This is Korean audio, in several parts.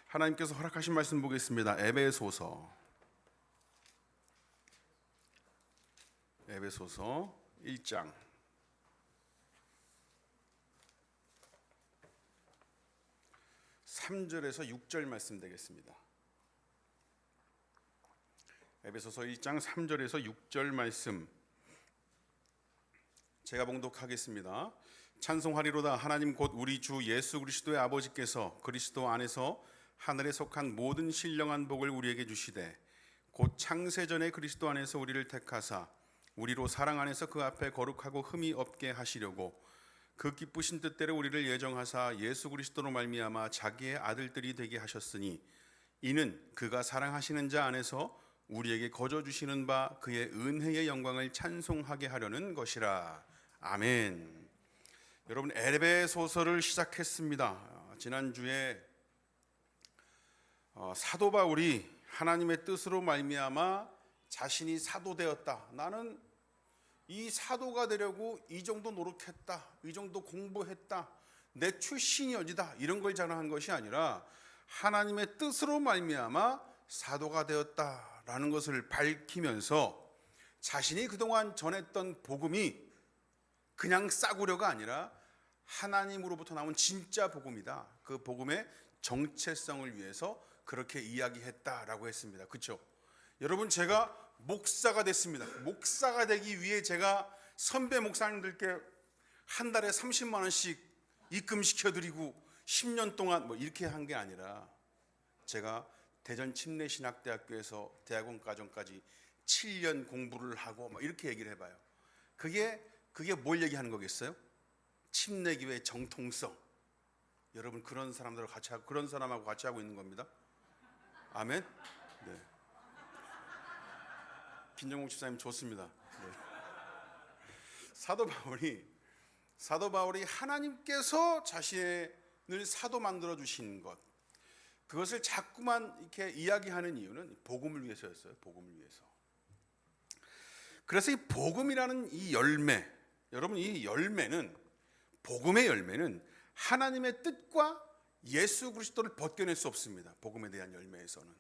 하나님께서 허락하신 말씀 보겠습니다. 에베소서 1장 3절에서 6절 말씀 되겠습니다. 에베소서 1장 3절에서 6절 말씀 제가 봉독하겠습니다. 찬송하리로다. 하나님 곧 우리 주 예수 그리스도의 아버지께서 그리스도 안에서 하늘에 속한 모든 신령한 복을 우리에게 주시되 곧 창세전에 그리스도 안에서 우리를 택하사 우리로 사랑 안에서 그 앞에 거룩하고 흠이 없게 하시려고 그 기쁘신 뜻대로 우리를 예정하사 예수 그리스도로 말미암아 자기의 아들들이 되게 하셨으니 이는 그가 사랑하시는 자 안에서 우리에게 거저 주시는 바 그의 은혜의 영광을 찬송하게 하려는 것이라. 아멘. 여러분, 에베소서를 시작했습니다. 지난주에 사도 바울이 하나님의 뜻으로 말미암아 자신이 사도 되었다. 나는 이 사도가 되려고 이 정도 노력했다, 이 정도 공부했다, 내 출신이 어디다, 이런 걸 자랑한 것이 아니라 하나님의 뜻으로 말미암아 사도가 되었다라는 것을 밝히면서 자신이 그동안 전했던 복음이 그냥 싸구려가 아니라 하나님으로부터 나온 진짜 복음이다. 그 복음의 정체성을 위해서 그렇게 이야기했다라고 했습니다. 그렇죠? 여러분, 제가 목사가 됐습니다. 목사가 되기 위해 제가 선배 목사님들께 한 달에 30만 원씩 입금시켜드리고 10년 동안 이렇게 한 게 아니라 제가 대전 침례신학대학교에서 대학원 과정까지 7년 공부를 하고 이렇게 얘기를 해봐요. 그게 뭘 얘기하는 거겠어요? 침례교회의 정통성. 여러분, 그런 사람하고 같이 하고 있는 겁니다. 아멘. 네. 김정국 집사님 좋습니다. 네. 사도 바울이 하나님께서 자신을 사도 만들어 주신 것, 그것을 자꾸만 이렇게 이야기하는 이유는 복음을 위해서였어요. 복음을 위해서. 그래서 이 복음이라는 이 열매, 여러분, 이 열매는, 복음의 열매는 하나님의 뜻과 예수 그리스도를 벗겨낼 수 없습니다. 복음에 대한 열매에서는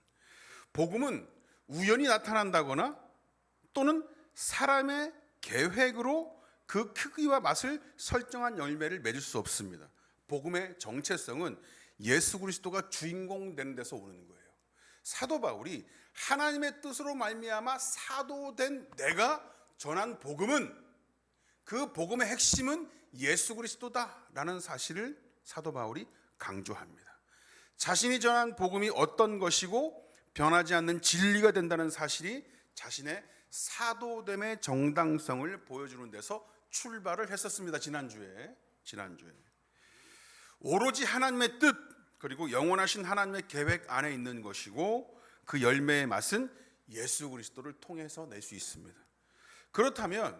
복음은 우연히 나타난다거나 또는 사람의 계획으로 그 크기와 맛을 설정한 열매를 맺을 수 없습니다. 복음의 정체성은 예수 그리스도가 주인공 되는 데서 오는 거예요. 사도 바울이 하나님의 뜻으로 말미암아 사도된 내가 전한 복음은, 그 복음의 핵심은 예수 그리스도다라는 사실을 사도 바울이 강조합니다. 자신이 전한 복음이 어떤 것이고 변하지 않는 진리가 된다는 사실이 자신의 사도됨의 정당성을 보여주는 데서 출발을 했었습니다. 지난주에 오로지 하나님의 뜻 그리고 영원하신 하나님의 계획 안에 있는 것이고 그 열매의 맛은 예수 그리스도를 통해서 낼 수 있습니다. 그렇다면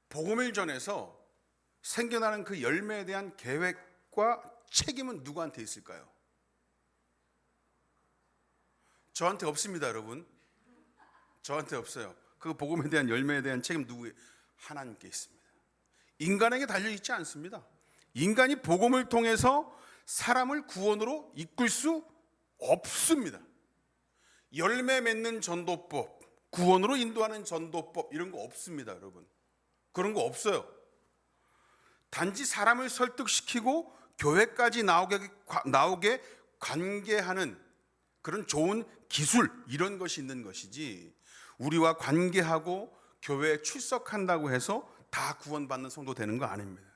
복음을 전해서 생겨나는 그 열매에 대한 계획과 책임은 누구한테 있을까요? 저한테 없습니다, 여러분. 저한테 없어요. 그 복음에 대한 열매에 대한 책임 누구에? 하나님께 있습니다. 인간에게 달려있지 않습니다. 인간이 복음을 통해서 사람을 구원으로 이끌 수 없습니다. 열매 맺는 전도법, 구원으로 인도하는 전도법, 이런 거 없습니다, 여러분. 그런 거 없어요. 단지 사람을 설득시키고 교회까지 나오게 관계하는 그런 좋은 기술, 이런 것이 있는 것이지 우리와 관계하고 교회에 출석한다고 해서 다 구원받는 성도 되는 거 아닙니다.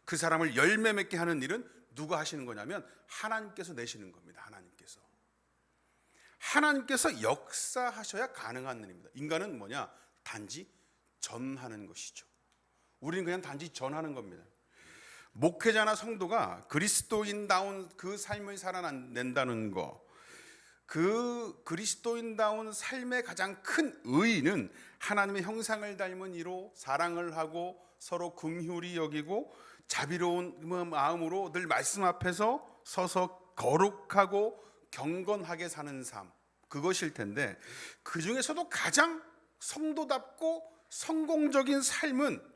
그 사람을 열매 맺게 하는 일은 누가 하시는 거냐면 하나님께서 내시는 겁니다. 하나님께서 역사하셔야 가능한 일입니다. 인간은 뭐냐? 단지 전하는 것이죠. 우리는 그냥 단지 전하는 겁니다. 목회자나 성도가 그리스도인다운 그 삶을 살아낸다는 거, 그 그리스도인다운 삶의 가장 큰 의의는 하나님의 형상을 닮은 이로 사랑을 하고 서로 긍휼히 여기고 자비로운 마음으로 늘 말씀 앞에서 서서 거룩하고 경건하게 사는 삶, 그것일 텐데 그 중에서도 가장 성도답고 성공적인 삶은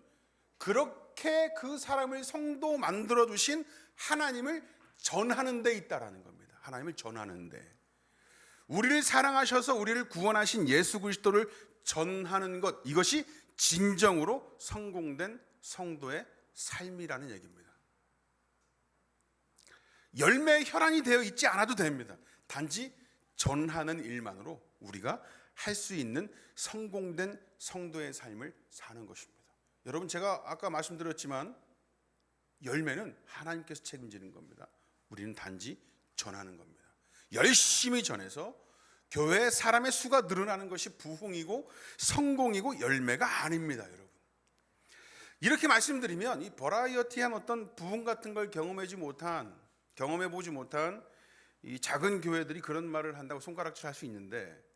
그렇게 그 사람을 성도 만들어 주신 하나님을 전하는 데 있다라는 겁니다. 하나님을 전하는데, 우리를 사랑하셔서 우리를 구원하신 예수 그리스도를 전하는 것, 이것이 진정으로 성공된 성도의 삶이라는 얘기입니다. 열매의 혈안이 되어 있지 않아도 됩니다. 단지 전하는 일만으로 우리가 할 수 있는 성공된 성도의 삶을 사는 것입니다. 여러분, 제가 아까 말씀드렸지만 열매는 하나님께서 책임지는 겁니다. 우리는 단지 전하는 겁니다. 열심히 전해서 교회에 사람의 수가 늘어나는 것이 부흥이고 성공이고 열매가 아닙니다, 여러분. 이렇게 말씀드리면 이 버라이어티한 어떤 부흥 같은 걸 경험해 보지 못한 이 작은 교회들이 그런 말을 한다고 손가락질할 수 있는데,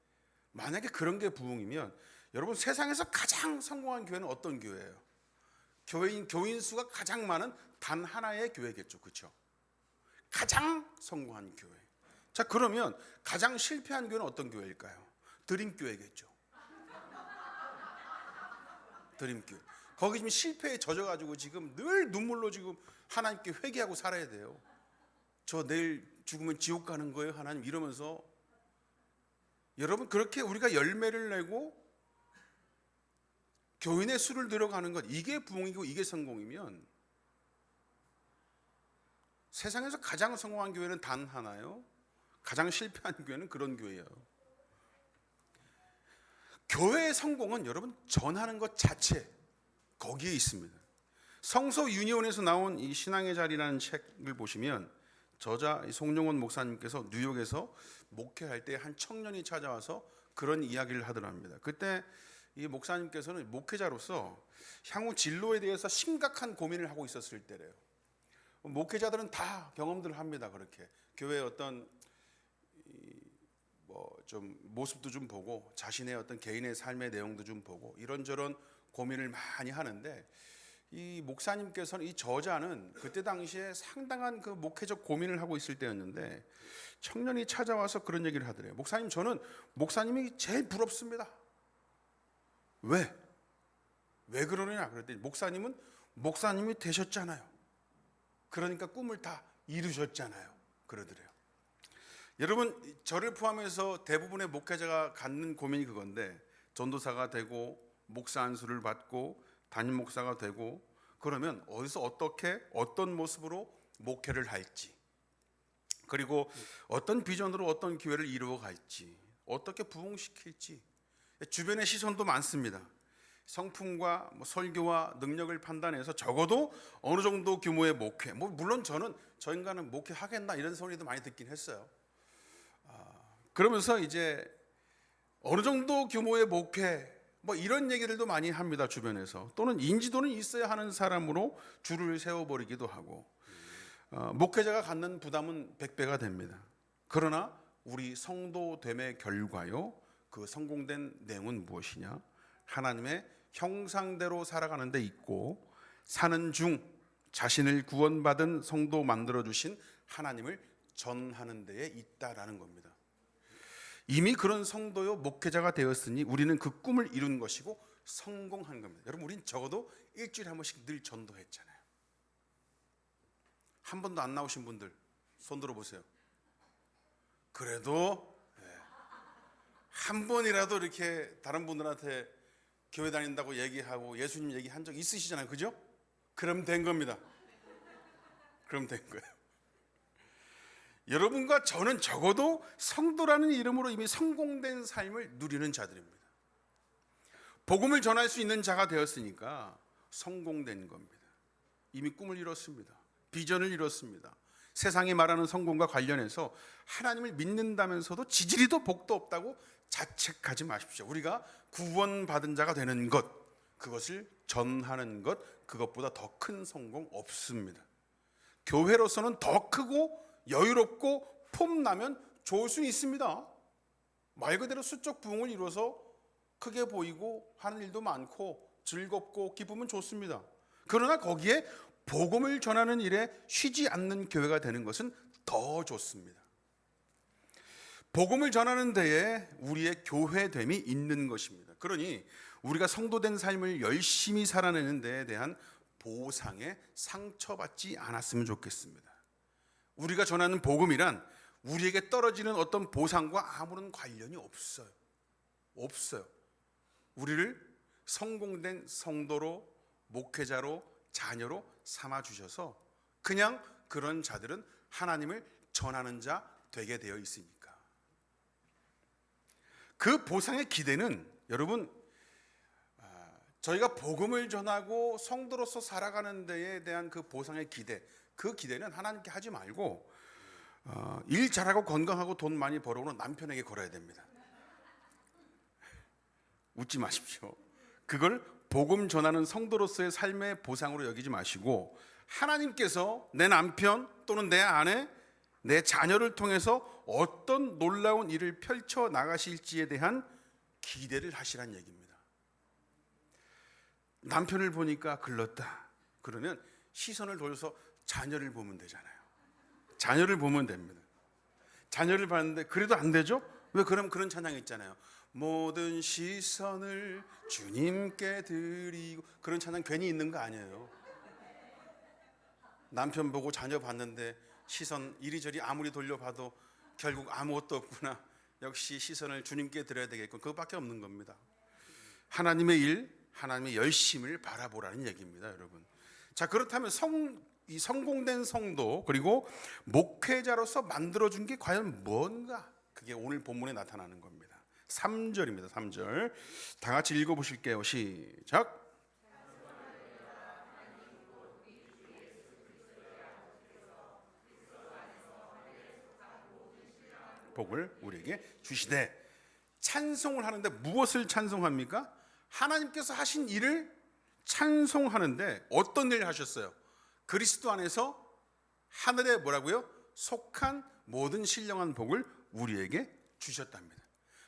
만약에 그런 게 부흥이면 여러분, 세상에서 가장 성공한 교회는 어떤 교회예요? 교인 수가 가장 많은 단 하나의 교회겠죠, 그렇죠? 가장 성공한 교회. 자, 그러면 가장 실패한 교회는 어떤 교회일까요? 드림교회겠죠. 드림교회. 거기 지금 실패에 젖어가지고 지금 늘 눈물로 지금 하나님께 회개하고 살아야 돼요. 저 내일 죽으면 지옥 가는 거예요, 하나님, 이러면서. 여러분, 그렇게 우리가 열매를 내고 교인의 수를 늘어가는 것, 이게 부흥이고 이게 성공이면 세상에서 가장 성공한 교회는 단 하나요. 가장 실패한 교회는 그런 교회예요. 교회의 성공은 여러분, 전하는 것 자체, 거기에 있습니다. 성서 유니온에서 나온 이 신앙의 자리라는 책을 보시면 저자 송영원 목사님께서 뉴욕에서 목회할 때 한 청년이 찾아와서 그런 이야기를 하더랍니다. 그때 이 목사님께서는 목회자로서 향후 진로에 대해서 심각한 고민을 하고 있었을 때래요. 목회자들은 다 경험들을 합니다. 그렇게 교회의 어떤 좀 모습도 좀 보고 자신의 어떤 개인의 삶의 내용도 좀 보고 이런저런 고민을 많이 하는데, 이 목사님께서는, 이 저자는 그때 당시에 상당한 그 목회적 고민을 하고 있을 때였는데 청년이 찾아와서 그런 얘기를 하더래요. 목사님, 저는 목사님이 제일 부럽습니다. 왜 그러느냐 그랬더니, 목사님은 목사님이 되셨잖아요. 그러니까 꿈을 다 이루셨잖아요, 그러더래요. 여러분, 저를 포함해서 대부분의 목회자가 갖는 고민이 그건데, 전도사가 되고 목사 안수를 받고 담임 목사가 되고 그러면 어디서 어떻게 어떤 모습으로 목회를 할지, 그리고 어떤 비전으로 어떤 교회를 이루어 갈지, 어떻게 부흥시킬지, 주변의 시선도 많습니다. 성품과 설교와 능력을 판단해서 적어도 어느 정도 규모의 목회, 물론 저는 저 인간은 목회하겠나 이런 소리도 많이 듣긴 했어요. 그러면서 이제 어느 정도 규모의 목회 이런 얘기들도 많이 합니다, 주변에서. 또는 인지도는 있어야 하는 사람으로 줄을 세워버리기도 하고, 목회자가 갖는 부담은 100배가 됩니다. 그러나 우리 성도됨의 결과요, 그 성공된 내용은 무엇이냐? 하나님의 형상대로 살아가는 데 있고, 사는 중 자신을 구원받은 성도 만들어주신 하나님을 전하는 데에 있다라는 겁니다. 이미 그런 성도요 목회자가 되었으니 우리는 그 꿈을 이룬 것이고 성공한 겁니다. 여러분, 우린 적어도 일주일에 한 번씩 늘 전도했잖아요. 한 번도 안 나오신 분들 손 들어보세요. 그래도 한 번이라도 이렇게 다른 분들한테 교회 다닌다고 얘기하고 예수님 얘기한 적 있으시잖아요, 그죠? 그럼 된 겁니다. 그럼 된 거예요. 여러분과 저는 적어도 성도라는 이름으로 이미 성공된 삶을 누리는 자들입니다. 복음을 전할 수 있는 자가 되었으니까 성공된 겁니다. 이미 꿈을 이뤘습니다. 비전을 이뤘습니다. 세상이 말하는 성공과 관련해서 하나님을 믿는다면서도 지지리도 복도 없다고 자책하지 마십시오. 우리가 구원받은 자가 되는 것, 그것을 전하는 것, 그것보다 더 큰 성공 없습니다. 교회로서는 더 크고 여유롭고 폼나면 좋을 수 있습니다. 말 그대로 수적 부흥을 이루어서 크게 보이고 하는 일도 많고 즐겁고 기쁘면 좋습니다. 그러나 거기에 복음을 전하는 일에 쉬지 않는 교회가 되는 것은 더 좋습니다. 복음을 전하는 데에 우리의 교회됨이 있는 것입니다. 그러니 우리가 성도된 삶을 열심히 살아내는 데에 대한 보상에 상처받지 않았으면 좋겠습니다. 우리가 전하는 복음이란 우리에게 떨어지는 어떤 보상과 아무런 관련이 없어요. 우리를 성공된 성도로, 목회자로, 자녀로 삼아주셔서 그냥 그런 자들은 하나님을 전하는 자 되게 되어 있으니까. 그 보상의 기대는 여러분, 저희가 복음을 전하고 성도로서 살아가는 데에 대한 그 보상의 기대, 그 기대는 하나님께 하지 말고 일 잘하고 건강하고 돈 많이 벌어오는 남편에게 걸어야 됩니다. 웃지 마십시오. 그걸 복음 전하는 성도로서의 삶의 보상으로 여기지 마시고 하나님께서 내 남편 또는 내 아내, 내 자녀를 통해서 어떤 놀라운 일을 펼쳐 나가실지에 대한 기대를 하시란 얘기입니다. 남편을 보니까 글렀다. 그러면 시선을 돌려서 자녀를 보면 되잖아요. 자녀를 보면 됩니다. 자녀를 봤는데 그래도 안 되죠? 왜? 그럼 그런 찬양이 있잖아요. 모든 시선을 주님께 드리고, 그런 찬양 괜히 있는 거 아니에요. 남편 보고 자녀 봤는데 시선 이리저리 아무리 돌려봐도 결국 아무것도 없구나. 역시 시선을 주님께 드려야 되겠군. 그것밖에 없는 겁니다. 하나님의 일, 하나님의 열심을 바라보라는 얘기입니다, 여러분. 자, 그렇다면 이 성공된 성도 그리고 목회자로서 만들어준 게 과연 뭔가? 그게 오늘 본문에 나타나는 겁니다. 3절입니다. 3절 다 같이 읽어보실게요. 시작. 복을 우리에게 주시되. 찬송을 하는데 무엇을 찬송합니까? 하나님께서 하신 일을 찬송하는데 어떤 일을 하셨어요? 그리스도 안에서 하늘에 뭐라고요? 속한 모든 신령한 복을 우리에게 주셨답니다.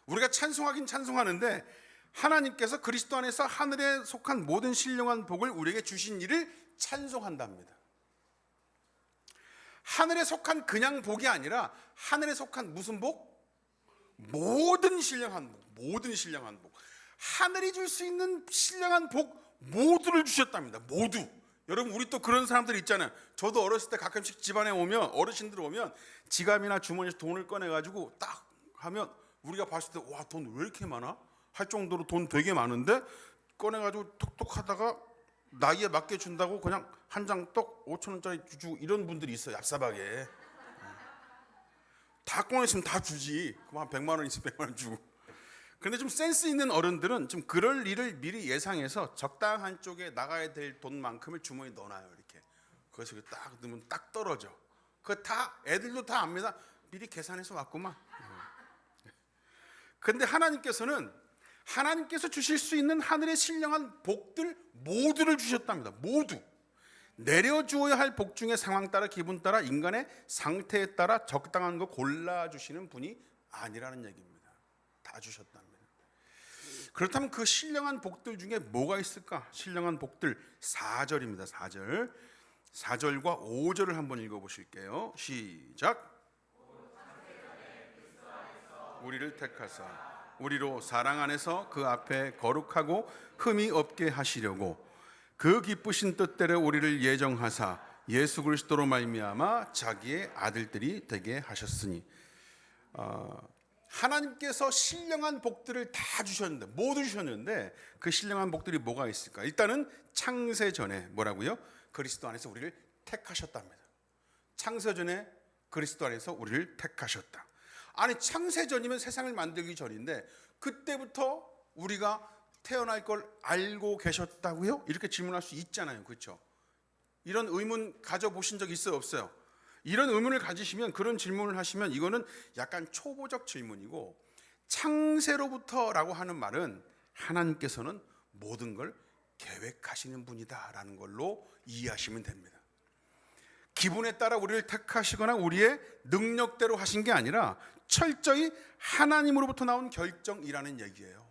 우리가 찬송하긴 찬송하는데 하나님께서 그리스도 안에서 하늘에 속한 모든 신령한 복을 우리에게 주신 일을 찬송한답니다. 하늘에 속한 그냥 복이 아니라 하늘에 속한 무슨 복? 모든 신령한 복, 모든 신령한 복. 하늘이 줄 수 있는 신령한 복 모두를 주셨답니다. 모두. 여러분, 우리 또 그런 사람들 있잖아요. 저도 어렸을 때 가끔씩 집안에 오면, 어르신들 오면 지갑이나 주머니에서 돈을 꺼내가지고 딱 하면 우리가 봤을 때 와, 돈 왜 이렇게 많아? 할 정도로 돈 되게 많은데 꺼내가지고 톡톡 하다가 나이에 맞게 준다고 그냥 한 장 떡 5,000원짜리 주고 이런 분들이 있어요. 얍삽하게. 다 꺼냈으면 다 주지. 그럼 한 100만 원 있으면 100만 원 주고. 그런데 좀 센스 있는 어른들은 좀 그럴 일을 미리 예상해서 적당한 쪽에 나가야 될 돈만큼을 주머니에 넣어놔요. 이렇게. 그래서 딱 넣으면 딱 떨어져. 그거 다 애들도 다 압니다. 미리 계산해서 왔구만. 그런데 하나님께서 주실 수 있는 하늘의 신령한 복들 모두를 주셨답니다. 모두. 내려주어야 할 복 중에 상황 따라, 기분 따라, 인간의 상태에 따라 적당한 거 골라주시는 분이 아니라는 얘기입니다. 다 주셨답니다. 그렇다면 그 신령한 복들 중에 뭐가 있을까? 신령한 복들 4절입니다. 4절. 4절과 5절을 한번 읽어보실게요. 시작. 우리를 택하사 우리로 사랑 안에서 그 앞에 거룩하고 흠이 없게 하시려고 그 기쁘신 뜻대로 우리를 예정하사 예수 그리스도로 말미암아 자기의 아들들이 되게 하셨으니. 하나님께서 신령한 복들을 다 주셨는데, 모두 주셨는데 그 신령한 복들이 뭐가 있을까? 일단은 창세 전에 뭐라고요? 그리스도 안에서 우리를 택하셨답니다. 창세 전에 그리스도 안에서 우리를 택하셨다. 아니, 창세 전이면 세상을 만들기 전인데 그때부터 우리가 태어날 걸 알고 계셨다고요? 이렇게 질문할 수 있잖아요. 그렇죠? 이런 의문 가져보신 적 있어요? 없어요? 이런 의문을 가지시면, 그런 질문을 하시면 이거는 약간 초보적 질문이고, 창세로부터라고 하는 말은 하나님께서는 모든 걸 계획하시는 분이다라는 걸로 이해하시면 됩니다. 기분에 따라 우리를 택하시거나 우리의 능력대로 하신 게 아니라 철저히 하나님으로부터 나온 결정이라는 얘기예요.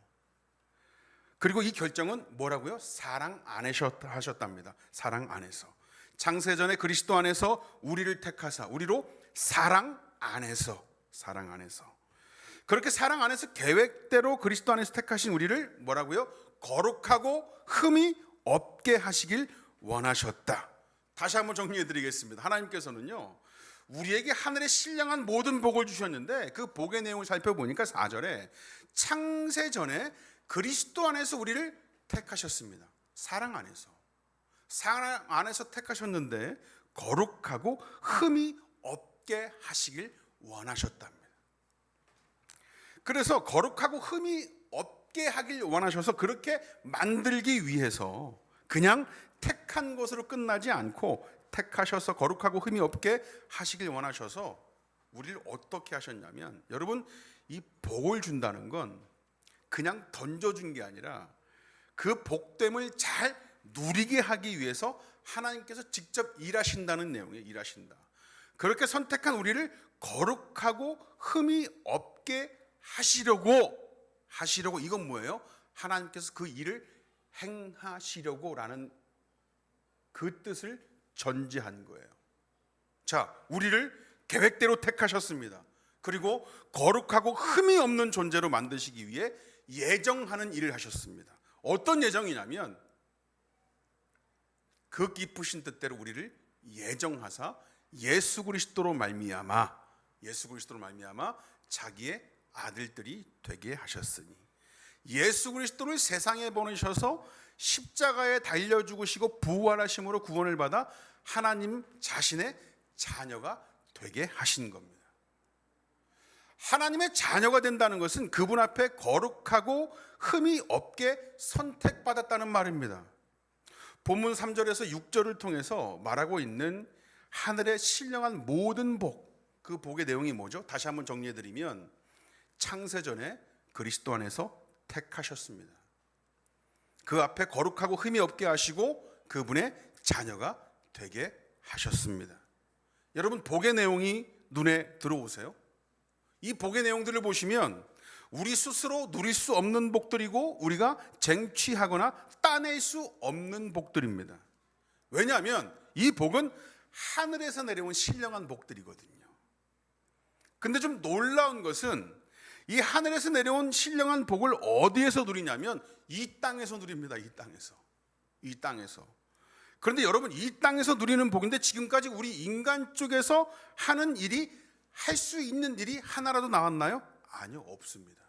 그리고 이 결정은 뭐라고요? 사랑 안에서 하셨답니다. 사랑 안에서. 창세전에 그리스도 안에서 우리를 택하사 우리로 사랑 안에서 그렇게 사랑 안에서 계획대로 그리스도 안에서 택하신 우리를 뭐라고요? 거룩하고 흠이 없게 하시길 원하셨다. 다시 한번 정리해 드리겠습니다. 하나님께서는요, 우리에게 하늘의 신령한 모든 복을 주셨는데 그 복의 내용을 살펴보니까 4절에 창세 전에 그리스도 안에서 우리를 택하셨습니다. 사랑 안에서 택하셨는데 거룩하고 흠이 없게 하시길 원하셨답니다. 그래서 거룩하고 흠이 없게 하길 원하셔서 그렇게 만들기 위해서 그냥 택한 것으로 끝나지 않고 택하셔서 거룩하고 흠이 없게 하시길 원하셔서 우리를 어떻게 하셨냐면, 여러분, 이 복을 준다는 건 그냥 던져준 게 아니라 그 복됨을 잘 누리게 하기 위해서 하나님께서 직접 일하신다는 내용이에요. 일하신다. 그렇게 선택한 우리를 거룩하고 흠이 없게 하시려고 이건 뭐예요? 하나님께서 그 일을 행하시려고 라는 그 뜻을 전제한 거예요. 자, 우리를 계획대로 택하셨습니다. 그리고 거룩하고 흠이 없는 존재로 만드시기 위해 예정하는 일을 하셨습니다. 어떤 예정이냐면 그 기쁘신 뜻대로 우리를 예정하사 예수 그리스도로 말미암아 자기의 아들들이 되게 하셨으니, 예수 그리스도를 세상에 보내셔서 십자가에 달려 죽으시고 부활하심으로 구원을 받아 하나님 자신의 자녀가 되게 하신 겁니다. 하나님의 자녀가 된다는 것은 그분 앞에 거룩하고 흠이 없게 선택받았다는 말입니다. 본문 3절에서 6절을 통해서 말하고 있는 하늘의 신령한 모든 복, 그 복의 내용이 뭐죠? 다시 한번 정리해드리면 창세전에 그리스도 안에서 택하셨습니다. 그 앞에 거룩하고 흠이 없게 하시고 그분의 자녀가 되게 하셨습니다. 여러분, 복의 내용이 눈에 들어오세요? 이 복의 내용들을 보시면 우리 스스로 누릴 수 없는 복들이고 우리가 쟁취하거나 따낼 수 없는 복들입니다. 왜냐하면 이 복은 하늘에서 내려온 신령한 복들이거든요. 근데 좀 놀라운 것은 이 하늘에서 내려온 신령한 복을 어디에서 누리냐면 이 땅에서 누립니다. 이 땅에서. 그런데 여러분, 이 땅에서 누리는 복인데 지금까지 우리 인간 쪽에서 하는 일이, 할 수 있는 일이 하나라도 나왔나요? 아니요, 없습니다.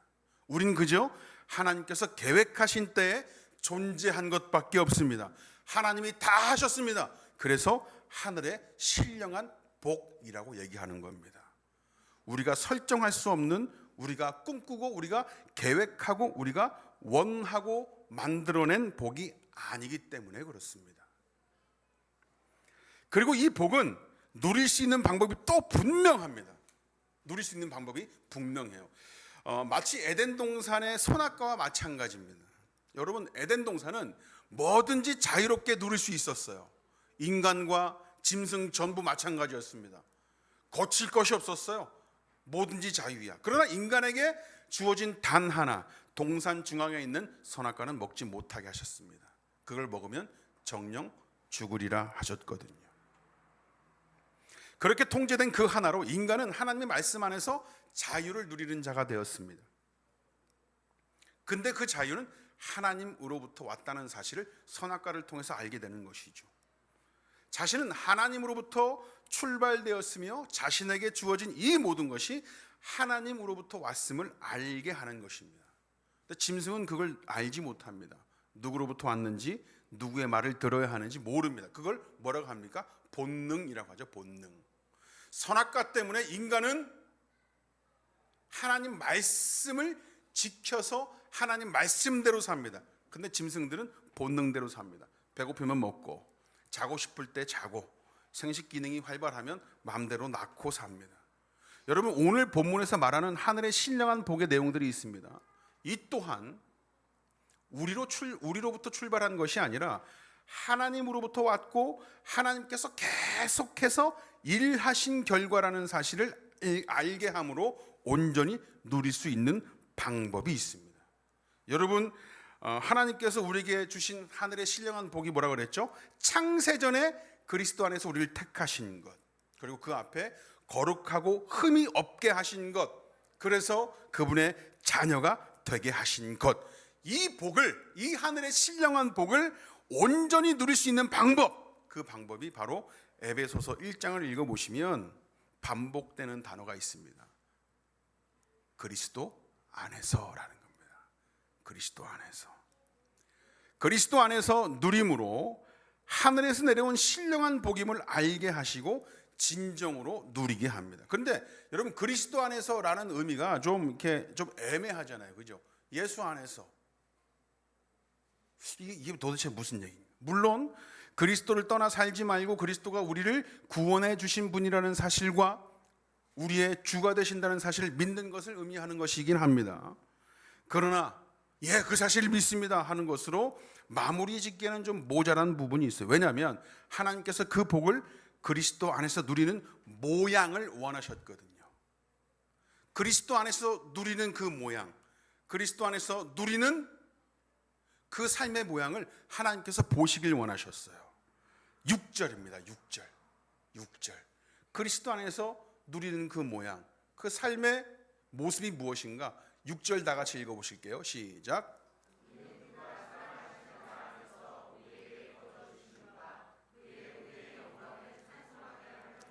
우린 그저 하나님께서 계획하신 때에 존재한 것밖에 없습니다. 하나님이 다 하셨습니다. 그래서 하늘의 신령한 복이라고 얘기하는 겁니다. 우리가 설정할 수 없는, 우리가 꿈꾸고 우리가 계획하고 우리가 원하고 만들어낸 복이 아니기 때문에 그렇습니다. 그리고 이 복은 누릴 수 있는 방법이 또 분명합니다. 누릴 수 있는 방법이 분명해요. 마치 에덴 동산의 선악과와 마찬가지입니다. 여러분, 에덴 동산은 뭐든지 자유롭게 누릴 수 있었어요. 인간과 짐승 전부 마찬가지였습니다. 거칠 것이 없었어요. 뭐든지 자유야. 그러나 인간에게 주어진 단 하나, 동산 중앙에 있는 선악과는 먹지 못하게 하셨습니다. 그걸 먹으면 정령 죽으리라 하셨거든요. 그렇게 통제된 그 하나로 인간은 하나님의 말씀 안에서 자유를 누리는 자가 되었습니다. 근데 그 자유는 하나님으로부터 왔다는 사실을 선악과를 통해서 알게 되는 것이죠. 자신은 하나님으로부터 출발되었으며 자신에게 주어진 이 모든 것이 하나님으로부터 왔음을 알게 하는 것입니다. 근데 짐승은 그걸 알지 못합니다. 누구로부터 왔는지, 누구의 말을 들어야 하는지 모릅니다. 그걸 뭐라고 합니까? 본능이라고 하죠. 본능. 선악과 때문에 인간은 하나님 말씀을 지켜서 하나님 말씀대로 삽니다. 근데 짐승들은 본능대로 삽니다. 배고프면 먹고, 자고 싶을 때 자고, 생식 기능이 활발하면 마음대로 낳고 삽니다. 여러분, 오늘 본문에서 말하는 하늘의 신령한 복의 내용들이 있습니다. 이 또한 우리로부터 출발한 것이 아니라 하나님으로부터 왔고 하나님께서 계속해서 일하신 결과라는 사실을 알게 함으로 온전히 누릴 수 있는 방법이 있습니다. 여러분, 하나님께서 우리에게 주신 하늘의 신령한 복이 뭐라고 그랬죠? 창세전에 그리스도 안에서 우리를 택하신 것, 그리고 그 앞에 거룩하고 흠이 없게 하신 것, 그래서 그분의 자녀가 되게 하신 것, 이 복을, 이 하늘의 신령한 복을 온전히 누릴 수 있는 방법, 그 방법이 바로 에베소서 1장을 읽어보시면 반복되는 단어가 있습니다. 그리스도 안에서라는 겁니다. 그리스도 안에서. 그리스도 안에서 누림으로 하늘에서 내려온 신령한 복임을 알게 하시고 진정으로 누리게 합니다. 그런데 여러분, 그리스도 안에서라는 의미가 좀 이렇게 좀 애매하잖아요. 그죠? 예수 안에서. 이게 도대체 무슨 얘기인가? 물론 그리스도를 떠나 살지 말고 그리스도가 우리를 구원해 주신 분이라는 사실과 우리의 주가 되신다는 사실을 믿는 것을 의미하는 것이긴 합니다. 그러나 그 사실을 믿습니다 하는 것으로 마무리 짓기에는 좀 모자란 부분이 있어요. 왜냐하면 하나님께서 그 복을 그리스도 안에서 누리는 모양을 원하셨거든요. 그리스도 안에서 누리는 그 모양, 그리스도 안에서 누리는 그 삶의 모양을 하나님께서 보시길 원하셨어요. 6절입니다. 6절. 그리스도 안에서 누리는 그 모양, 그 삶의 모습이 무엇인가? 6절 다 같이 읽어보실게요. 시작.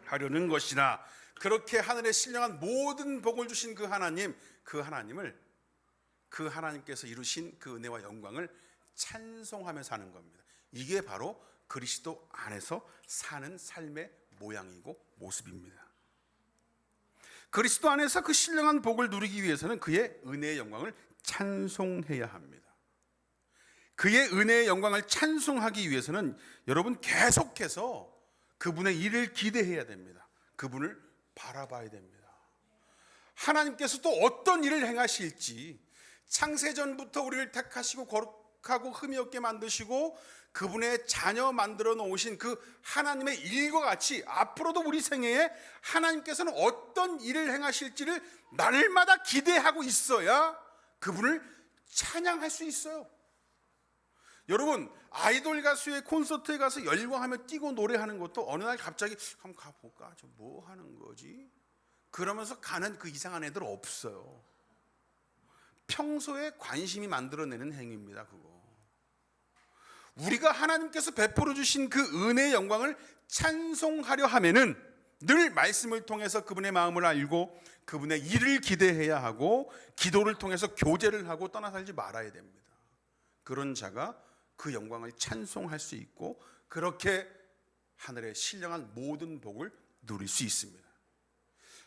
하려는 것이라. 그렇게 하늘에 신령한 모든 복을 주신 그 하나님, 그 하나님을, 그 하나님께서 이루신 그 은혜와 영광을 찬송하며 사는 겁니다. 이게 바로 그리스도 안에서 사는 삶의 모양이고 모습입니다. 그리스도 안에서 그 신령한 복을 누리기 위해서는 그의 은혜의 영광을 찬송해야 합니다. 그의 은혜의 영광을 찬송하기 위해서는 여러분 계속해서 그분의 일을 기대해야 됩니다. 그분을 바라봐야 됩니다. 하나님께서 또 어떤 일을 행하실지, 창세전부터 우리를 택하시고 거룩하고 흠이 없게 만드시고 그분의 자녀 만들어 놓으신 그 하나님의 일과 같이 앞으로도 우리 생애에 하나님께서는 어떤 일을 행하실지를 날마다 기대하고 있어야 그분을 찬양할 수 있어요. 여러분, 아이돌 가수의 콘서트에 가서 열광하며 뛰고 노래하는 것도 어느 날 갑자기 한번 가볼까? 저 뭐 하는 거지? 그러면서 가는 그 이상한 애들 없어요. 평소에 관심이 만들어내는 행위입니다. 그거. 우리가 하나님께서 베풀어 주신 그 은혜의 영광을 찬송하려 하면은 늘 말씀을 통해서 그분의 마음을 알고 그분의 일을 기대해야 하고 기도를 통해서 교제를 하고 떠나 살지 말아야 됩니다. 그런 자가 그 영광을 찬송할 수 있고 그렇게 하늘의 신령한 모든 복을 누릴 수 있습니다.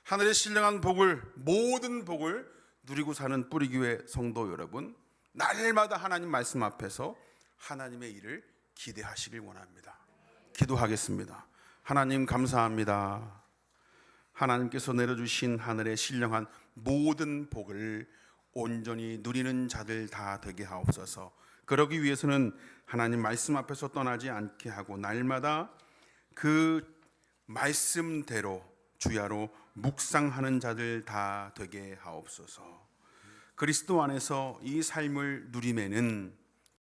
하늘의 신령한 복을, 모든 복을 누리고 사는 뿌리교회 성도 여러분, 날마다 하나님 말씀 앞에서 하나님의 일을 기대하시길 원합니다. 기도하겠습니다. 하나님 감사합니다. 하나님께서 내려주신 하늘의 신령한 모든 복을 온전히 누리는 자들 다 되게 하옵소서. 그러기 위해서는 하나님 말씀 앞에서 떠나지 않게 하고 날마다 그 말씀대로 주야로 묵상하는 자들 다 되게 하옵소서. 그리스도 안에서 이 삶을 누리면은